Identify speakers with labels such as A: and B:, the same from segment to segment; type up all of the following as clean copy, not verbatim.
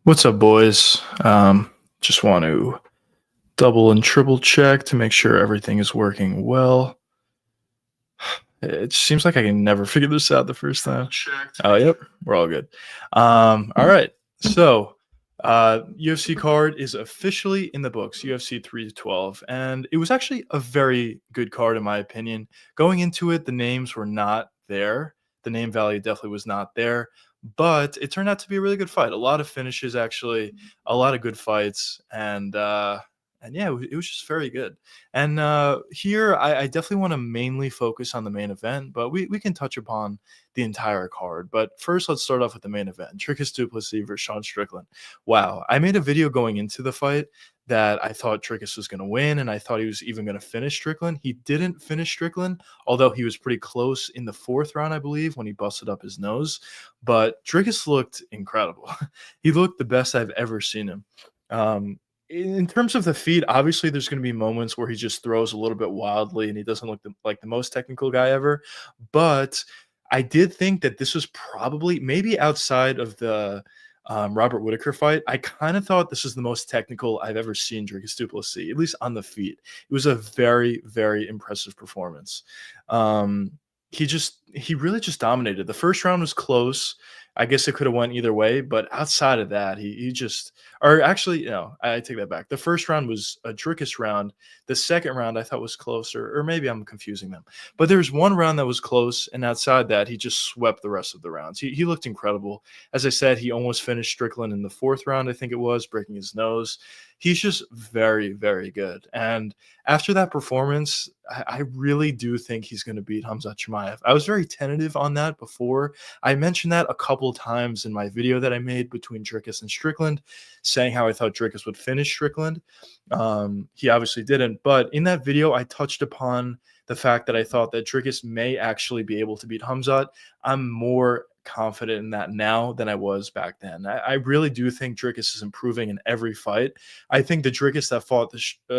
A: What's up, boys? Just want to double and triple check to make sure everything is working well. It seems like I can never figure this out the first time. Oh, yep, we're all good. All right. So, UFC card is officially in the books, UFC 312, and it was actually a very good card in my opinion. Going into it, the names were not there. The name value definitely was not there, but it turned out to be a really good fight. A lot of finishes, actually, a lot of good fights, and yeah, it was just very good. And here, I definitely want to mainly focus on the main event, but we can touch upon the entire card. But first, let's start off with the main event: Dricus du Plessis versus Sean Strickland. Wow, I made a video going into the fight that I thought Dricus was going to win, and I thought he was even going to finish Strickland. He didn't finish Strickland, although he was pretty close in the fourth round, I believe, when he busted up his nose. But Dricus looked incredible. He looked the best I've ever seen him. In terms of the feet, obviously there's going to be moments where he just throws a little bit wildly and he doesn't look like the most technical guy ever. But I did think that this was probably maybe outside of the Robert Whitaker fight. I kind of thought this was the most technical I've ever seen Dricus du Plessis, at least on the feet. It was a very, very impressive performance. He really just dominated. The first round was close. I guess it could have went either way, but outside of that, he just or actually, no, I take that back. The first round was a Dricus round. The second round I thought was closer, or maybe I'm confusing them. But there's one round that was close, and outside that, he just swept the rest of the rounds. He looked incredible. As I said, he almost finished Strickland in the fourth round, I think it was, breaking his nose. He's just very, very good. And after that performance, I really do think he's going to beat Khamzat Chimaev. I was very tentative on that before. I mentioned that a couple times in my video that I made between Dricus and Strickland, saying how I thought Dricus would finish Strickland. He obviously didn't, but in that video, I touched upon the fact that I thought that Dricus may actually be able to beat Khamzat. I'm more confident in that now than I was back then. I really do think Dricus is improving in every fight. I think the Dricus that fought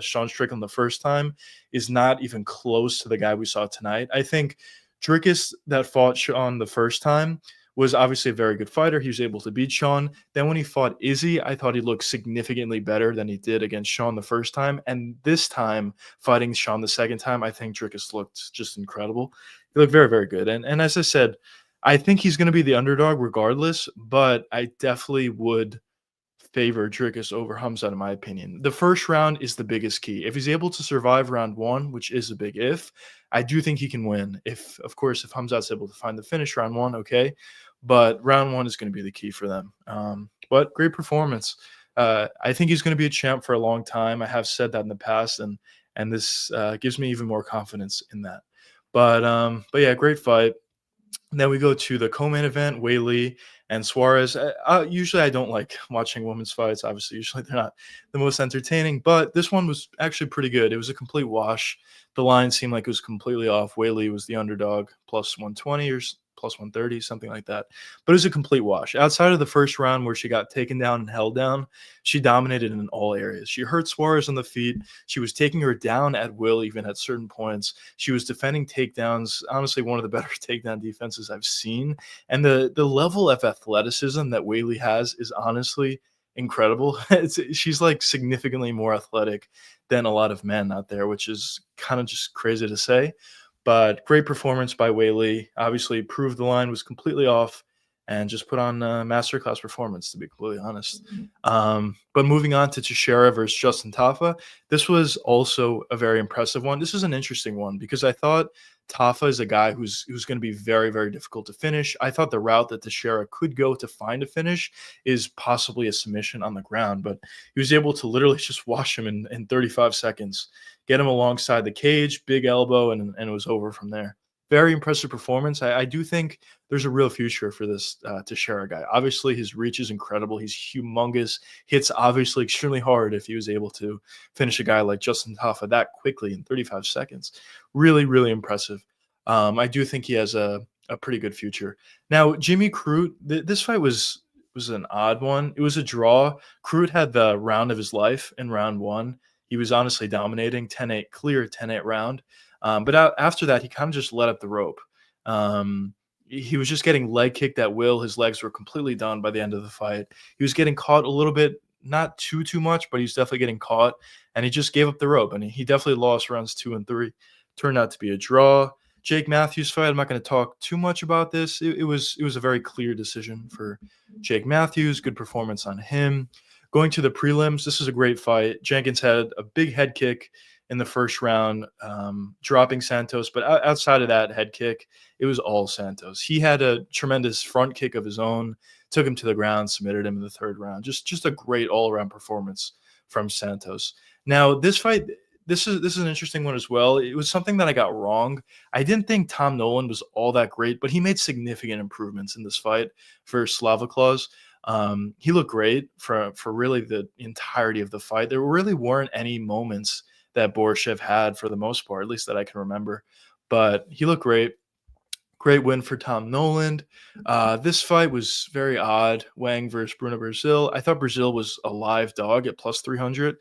A: Sean Strickland the first time is not even close to the guy we saw tonight. I think Dricus that fought Sean the first time was obviously a very good fighter. He was able to beat Sean. Then when he fought Izzy, I thought he looked significantly better than he did against Sean the first time. And this time, fighting Sean the second time, I think Dricus looked just incredible. He looked very, very good. And as I said, I think he's going to be the underdog regardless, but I definitely would favor Dricus over Khamzat in my opinion. The first round is the biggest key. If he's able to survive round one, which is a big if, I do think he can win. If, of course, if Khamzat's able to find the finish round one, okay. But round one is going to be the key for them. But great performance. I think he's going to be a champ for a long time. I have said that in the past, and this gives me even more confidence in that. But yeah, great fight. And then we go to the co-main event, Weili and Suarez. Usually I don't like watching women's fights. Obviously, usually they're not the most entertaining, but this one was actually pretty good. It was a complete wash. The line seemed like it was completely off. Weili was the underdog, plus 120 or plus 130, something like that. But it was a complete wash. Outside of the first round where she got taken down and held down, she dominated in all areas. She hurt Suarez on the feet. She was taking her down at will, even at certain points. She was defending takedowns. Honestly, one of the better takedown defenses I've seen. And the level of athleticism that Weili has is honestly incredible. She's like significantly more athletic than a lot of men out there, which is kind of just crazy to say. But great performance by Weili. Obviously, proved the line was completely off and just put on a masterclass performance, to be completely honest. But moving on to Teixeira versus Justin Tafa, this was also a very impressive one. This is an interesting one because I thought Tafa is a guy who's going to be very, very difficult to finish. I thought the route that Teixeira could go to find a finish is possibly a submission on the ground, but he was able to literally just wash him in 35 seconds, get him alongside the cage, big elbow, and it was over from there. Very impressive performance. I do think there's a real future for this Teixeira guy. Obviously, his reach is incredible. He's humongous. Hits obviously extremely hard if he was able to finish a guy like Justin Tafa that quickly in 35 seconds. Really, really impressive. I do think he has a pretty good future. Now, Jimmy Crute, this fight was an odd one. It was a draw. Crute had the round of his life in round one. He was honestly dominating, 10-8, clear 10-8 round. But after that, he kind of just let up the rope. he was just getting leg kicked at will. His legs were completely done by the end of the fight. He was getting caught a little bit, not too much, but he's definitely getting caught, and he just gave up the rope, and he definitely lost rounds 2 and 3. Turned out to be a draw. Jake Matthews fight, I'm not gonna talk too much about this. It was a very clear decision for Jake Matthews, good performance on him. Going to the prelims, this is a great fight. Jenkins had a big head kick in the first round, dropping Santos, but outside of that head kick, it was all Santos. He had a tremendous front kick of his own, took him to the ground, submitted him in the third round. Just a great all-around performance from Santos. Now, this fight, this is an interesting one as well. It was something that I got wrong. I didn't think Tom Nolan was all that great, but he made significant improvements in this fight for Slava Claus. He looked great for really the entirety of the fight. There really weren't any moments that Borshev had for the most part, at least that I can remember. But he looked great. Great win for Tom Noland. This fight was very odd. Wang versus Bruno Brazil. I thought Brazil was a live dog at plus 300,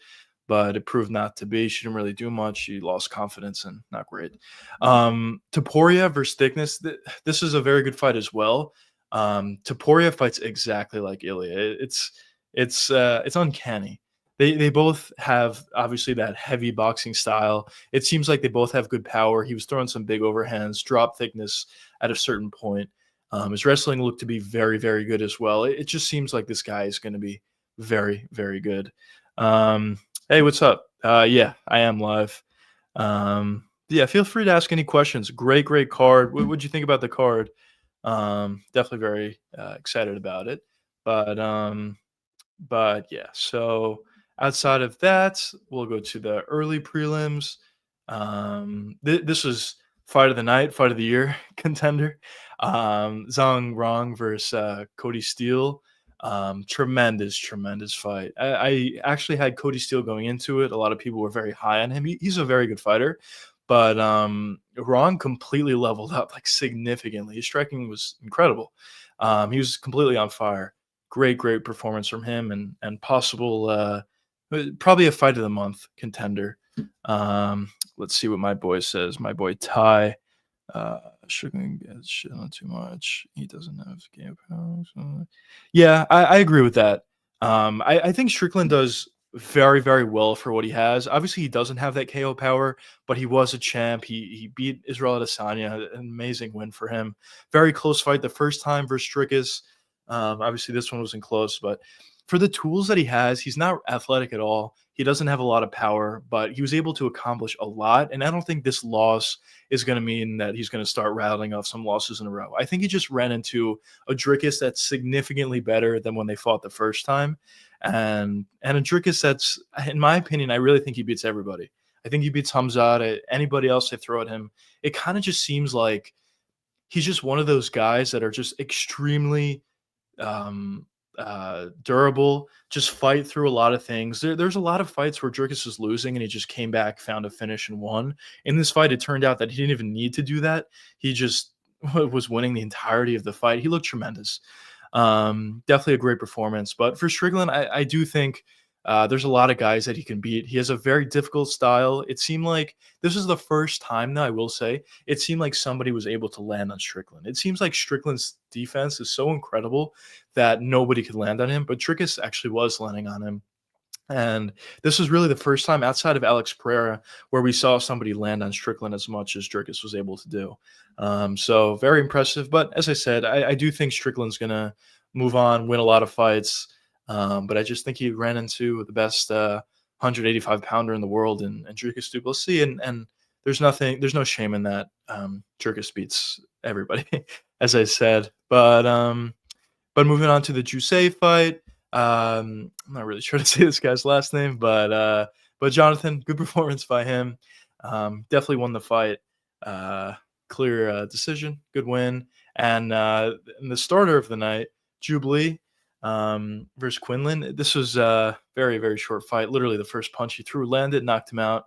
A: but it proved not to be. She didn't really do much. She lost confidence and not great. Topuria versus Thickness. This is a very good fight as well. Topuria fights exactly like Ilya. It's uncanny. They both have obviously that heavy boxing style. It seems like they both have good power. He was throwing some big overhands, drop Thickness at a certain point. His wrestling looked to be very, very good as well. It just seems like this guy is going to be very, very good. Hey, what's up? Yeah, I am live. Yeah, feel free to ask any questions. Great card. What would you think about the card? Definitely very excited about it. But yeah, so outside of that, we'll go to the early prelims. This was fight of the night, fight of the year contender. Zhang Rong versus Cody Steele. Tremendous fight. I actually had Cody Steele going into it. A lot of people were very high on him. He's a very good fighter, but Rong completely leveled up like significantly. His striking was incredible. He was completely on fire. Great performance from him, and possible probably a fight of the month contender. Let's see what my boy says. My boy Ty. Strickland gets shit on too much. He doesn't have game power. So. Yeah, I agree with that. I think Strickland does very well for what he has. Obviously, he doesn't have that KO power, but he was a champ. He beat Israel Adesanya. An amazing win for him. Very close fight the first time versus Dricus. Obviously, this one wasn't close, but for the tools that he has, he's not athletic at all. He doesn't have a lot of power, but he was able to accomplish a lot. And I don't think this loss is going to mean that he's going to start rattling off some losses in a row. I think he just ran into a Dricus that's significantly better than when they fought the first time. And a Dricus that's, in my opinion, I really think he beats everybody. I think he beats Khamzat. Anybody else they throw at him, it kind of just seems like he's just one of those guys that are just extremely durable, just fight through a lot of things. There's a lot of fights where Dricus was losing and he just came back, found a finish, and won. In this fight, it turned out that he didn't even need to do that. He just was winning the entirety of the fight. He looked tremendous. Definitely a great performance. But for Strickland, I do think there's a lot of guys that he can beat. He has a very difficult style. It seemed like this was the first time, though, I will say, it seemed like somebody was able to land on Strickland. It seems like Strickland's defense is so incredible that nobody could land on him, but Dricus actually was landing on him. And this was really the first time outside of Alex Pereira where we saw somebody land on Strickland as much as Dricus was able to do. So very impressive. But as I said, I do think Strickland's going to move on, win a lot of fights. But I just think he ran into the best 185 pounder in the world and Dricus du Plessis, and there's no shame in that. Dricus beats everybody, as I said. But moving on to the Juicy fight, I'm not really sure to say this guy's last name, but Jonathan, good performance by him. Definitely won the fight. Clear decision, good win. And the starter of the night, Jubilee. Versus Quinlan. This was a very short fight. Literally the first punch he threw landed, knocked him out.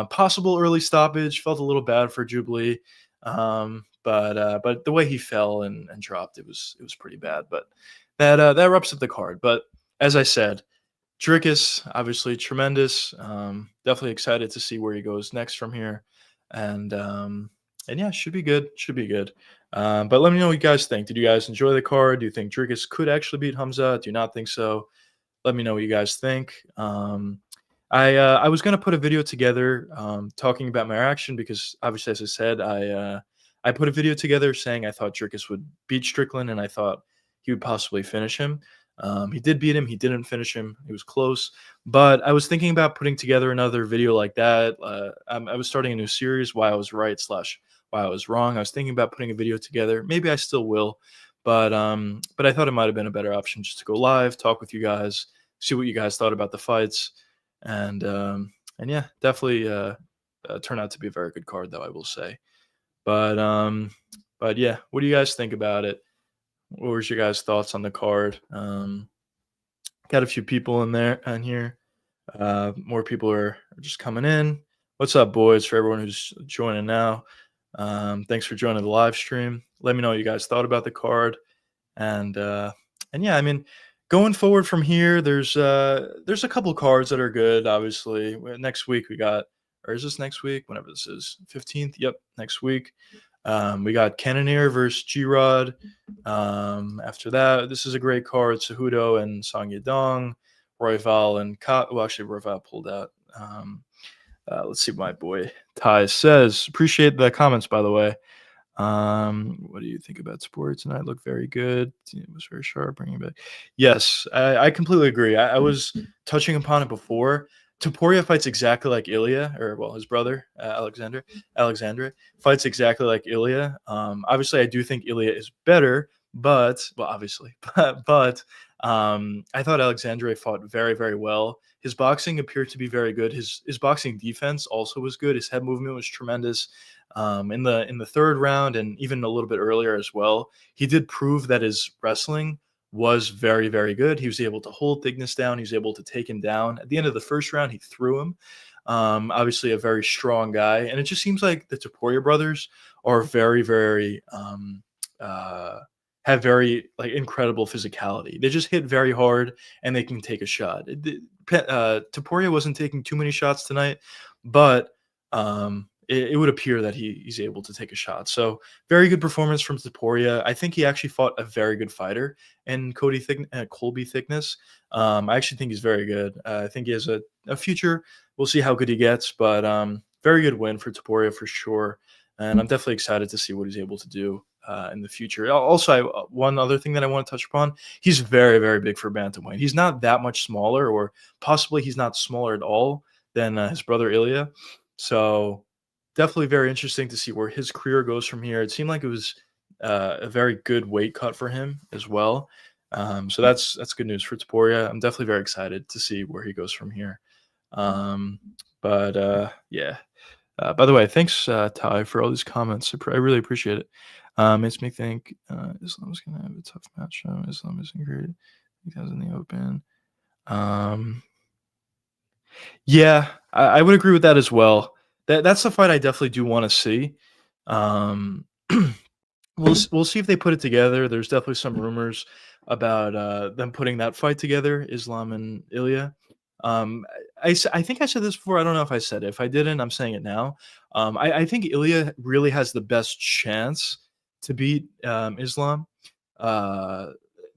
A: Possible early stoppage. Felt a little bad for Jubilee. But the way he fell and dropped, it was pretty bad. But that wraps up the card. But as I said, Dricus, obviously tremendous. Definitely excited to see where he goes next from here. And yeah, should be good. But let me know what you guys think. Did you guys enjoy the card? Do you think Dricus could actually beat Khamzat? Do you not think so? Let me know what you guys think. I was gonna put a video together talking about my reaction because obviously, as I said, I put a video together saying I thought Dricus would beat Strickland and I thought he would possibly finish him. He did beat him. He didn't finish him. It was close. But I was thinking about putting together another video like that. I was starting a new series, why I was right slash why I was wrong. I was thinking about putting a video together. Maybe I still will, but I thought it might have been a better option just to go live, talk with you guys, see what you guys thought about the fights, and yeah, definitely turned out to be a very good card, though I will say. But but yeah, what do you guys think about it? What was your guys' thoughts on the card? Got a few people in there on here. More people are just coming in. What's up, boys? For everyone who's joining now, thanks for joining the live stream. Let me know what you guys thought about the card, and yeah, I mean, going forward from here, there's a couple cards that are good. Obviously, next week we got, or is this next week? Whenever this is, 15th. Yep, next week. We got Cannonier versus G-Rod. After that, this is a great card. Cejudo and Song Yadong, Royval and well, actually, Royval pulled out. Let's see what my boy Ty says. Appreciate the comments, by the way. What do you think about sports tonight? Looked very good. It was very sharp. Bringing it back. Yes, I completely agree. I was touching upon it before. Topuria fights exactly like Ilya, or well, his brother Alexandre fights exactly like Ilya. Obviously, I do think Ilya is better, but well, obviously, but I thought Alexandre fought very, very well. His boxing appeared to be very good. His boxing defense also was good. His head movement was tremendous. In the third round and even a little bit earlier as well, he did prove that his wrestling was very, very good. He was able to hold Thickness down. He was able to take him down. At the end of the first round, he threw him. Obviously, a very strong guy. And it just seems like the Topuria brothers are very, very have very like incredible physicality. They just hit very hard and they can take a shot. Topuria wasn't taking too many shots tonight, but it would appear that he's able to take a shot. So very good performance from Topuria. I think he actually fought a very good fighter in Colby Thickness. I actually think he's very good. I think he has a future. We'll see how good he gets, but very good win for Topuria for sure. And I'm definitely excited to see what he's able to do in the future. Also, one other thing that I want to touch upon, he's very, very big for bantamweight. He's not that much smaller, or possibly he's not smaller at all than his brother Ilya. So definitely very interesting to see where his career goes from here. It seemed like it was a very good weight cut for him as well. So that's good news for Topuria. I'm definitely very excited to see where he goes from here. Yeah. By the way, thanks, Ty, for all these comments. I really appreciate it. Makes me think Islam's going to have a tough match. Islam isn't great. He has in the open. Yeah, I would agree with that as well. That's the fight I definitely do want to see. We'll see if they put it together. There's definitely some rumors about them putting that fight together, Islam and Ilya. I think I said this before. I don't know if I said it. If I didn't, I'm saying it now. I think Ilya really has the best chance to beat Islam.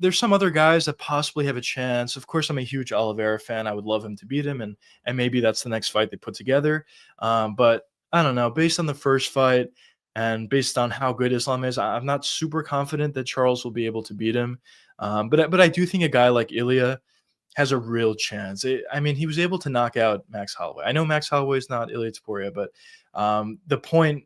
A: There's some other guys that possibly have a chance. Of course, I'm a huge Oliveira fan. I would love him to beat him, and maybe that's the next fight they put together. But I don't know. Based on the first fight and based on how good Islam is, I'm not super confident that Charles will be able to beat him. But I do think a guy like Ilya has a real chance. I mean, he was able to knock out Max Holloway. I know Max Holloway is not Ilya Topuria, but the point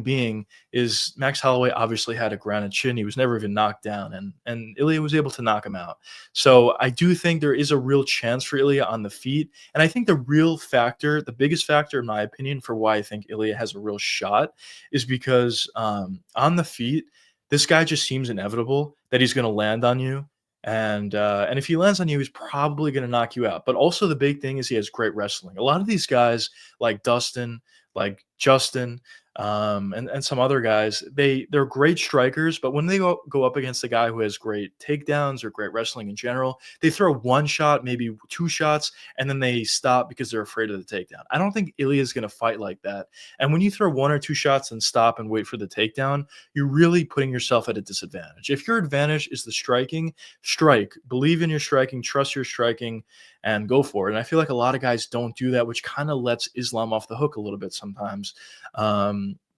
A: being is Max Holloway obviously had a grounded chin. He was never even knocked down, and Ilya was able to knock him out. So I do think there is a real chance for Ilya on the feet. And I think the real factor, the biggest factor, in my opinion, for why I think Ilya has a real shot is because on the feet, this guy just seems inevitable that he's going to land on you. And if he lands on you, he's probably going to knock you out. But also the big thing is he has great wrestling. A lot of these guys like Dustin, like Justin, and some other guys. They're great strikers, but when they go up against a guy who has great takedowns or great wrestling in general, they throw one shot, maybe two shots, and then they stop because they're afraid of the takedown. I don't think Ilya is going to fight like that. And when you throw one or two shots and stop and wait for the takedown, you're really putting yourself at a disadvantage. If your advantage is the striking, strike. Believe in your striking, trust your striking, and go for it. And I feel like a lot of guys don't do that, which kind of lets Islam off the hook a little bit sometimes.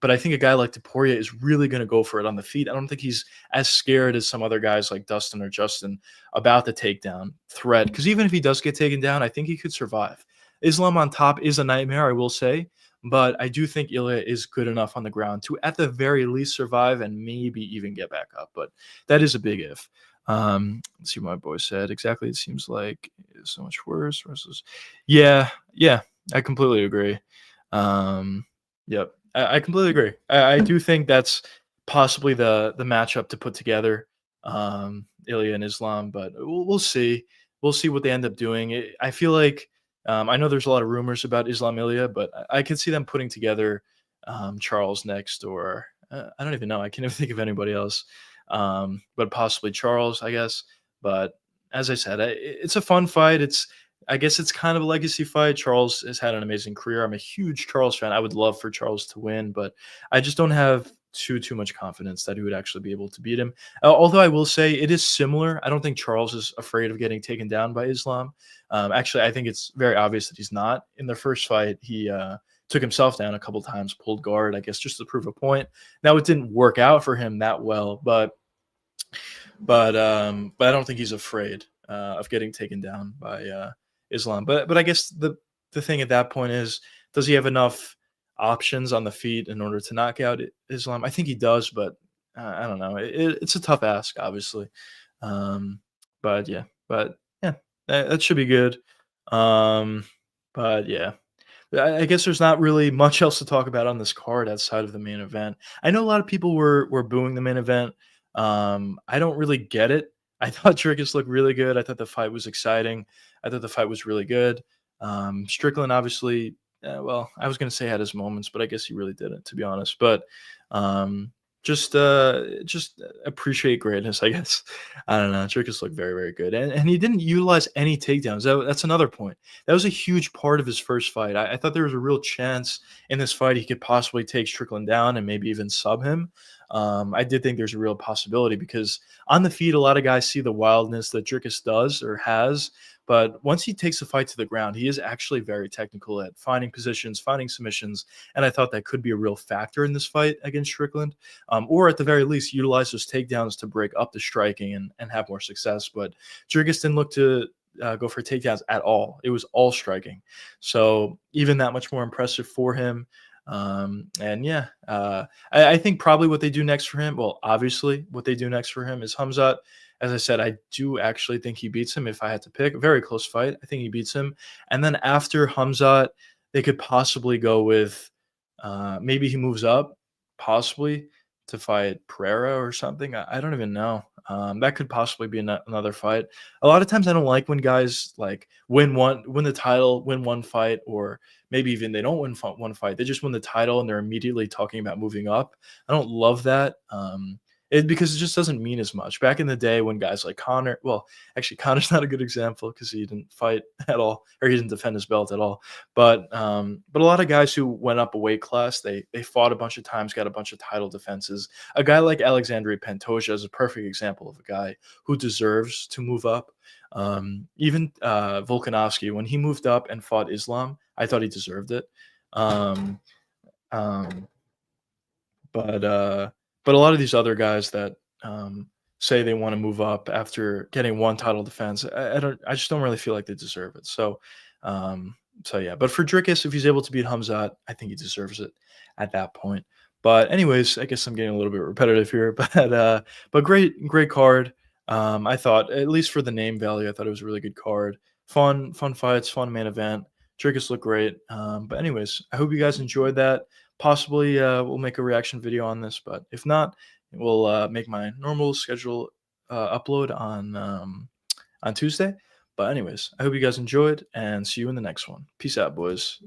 A: But I think a guy like Topuria is really going to go for it on the feet. I don't think he's as scared as some other guys like Dustin or Justin about the takedown threat. Because even if he does get taken down, I think he could survive. Islam on top is a nightmare, I will say. But I do think Ilya is good enough on the ground to, at the very least, survive and maybe even get back up. But that is a big if. Let's see what my boy said. Exactly. It seems like it's so much worse versus. Yeah. I completely agree. Yep. I completely agree. I do think that's possibly the matchup to put together, Ilya and Islam, but we'll see. We'll see what they end up doing. I feel like I know there's a lot of rumors about Islam Ilya, but I could see them putting together Charles next, or I don't even know. I can't even think of anybody else, but possibly Charles, I guess. But as I said, it's a fun fight. I guess it's kind of a legacy fight. Charles has had an amazing career. I'm a huge Charles fan. I would love for Charles to win, but I just don't have too much confidence that he would actually be able to beat him. Although I will say it is similar. I don't think Charles is afraid of getting taken down by Islam. Actually, I think it's very obvious that he's not. In the first fight, he took himself down a couple times, pulled guard, I guess, just to prove a point. Now it didn't work out for him that well, but I don't think he's afraid of getting taken down by Islam. But I guess the thing at that point is, does he have enough options on the feet in order to knock out Islam? I think he does, but I don't know. It's a tough ask, obviously. But yeah, that should be good. But yeah, I guess there's not really much else to talk about on this card outside of the main event. I know a lot of people were booing the main event. I don't really get it. I thought Dricus looked really good. I thought the fight was exciting. I thought the fight was really good. Strickland obviously, well, I was going to say had his moments, but I guess he really didn't, to be honest. But just appreciate greatness, I guess. I don't know. Dricus looked very, very good. And he didn't utilize any takedowns. That's another point. That was a huge part of his first fight. I thought there was a real chance in this fight he could possibly take Strickland down and maybe even sub him. I did think there's a real possibility because on the feet, a lot of guys see the wildness that Dricus does or has. But once he takes the fight to the ground, he is actually very technical at finding positions, finding submissions. And I thought that could be a real factor in this fight against Strickland, or at the very least, utilize those takedowns to break up the striking and have more success. But Dricus didn't look to go for takedowns at all. It was all striking. So even that much more impressive for him. And yeah, I think probably what they do next for him, well, obviously what they do next for him is Khamzat. As I said, I do actually think he beats him if I had to pick. A very close fight. I think he beats him. And then after Khamzat, they could possibly go with maybe he moves up, possibly to fight Pereira or something. I don't even know. That could possibly be another fight. A lot of times I don't like when guys like win the title, win one fight, or maybe even they don't win one fight. They just win the title and they're immediately talking about moving up. I don't love that. Because it just doesn't mean as much. Back in the day when guys like Conor, well, actually Conor's not a good example because he didn't fight at all, or he didn't defend his belt at all. But a lot of guys who went up a weight class, they fought a bunch of times, got a bunch of title defenses. A guy like Alexandre Pantoja is a perfect example of a guy who deserves to move up. Even Volkanovski, when he moved up and fought Islam, I thought he deserved it. But a lot of these other guys that say they want to move up after getting one title defense, I just don't really feel like they deserve it. So yeah. But for Dricus, if he's able to beat Khamzat, I think he deserves it at that point. But anyways, I guess I'm getting a little bit repetitive here. But great card. I thought, at least for the name value, I thought it was a really good card. Fun fights, fun main event. Dricus looked great. But anyways, I hope you guys enjoyed that. Possibly we'll make a reaction video on this, but if not, we'll make my normal schedule upload on Tuesday. But anyways, I hope you guys enjoyed and see you in the next one. Peace out, boys.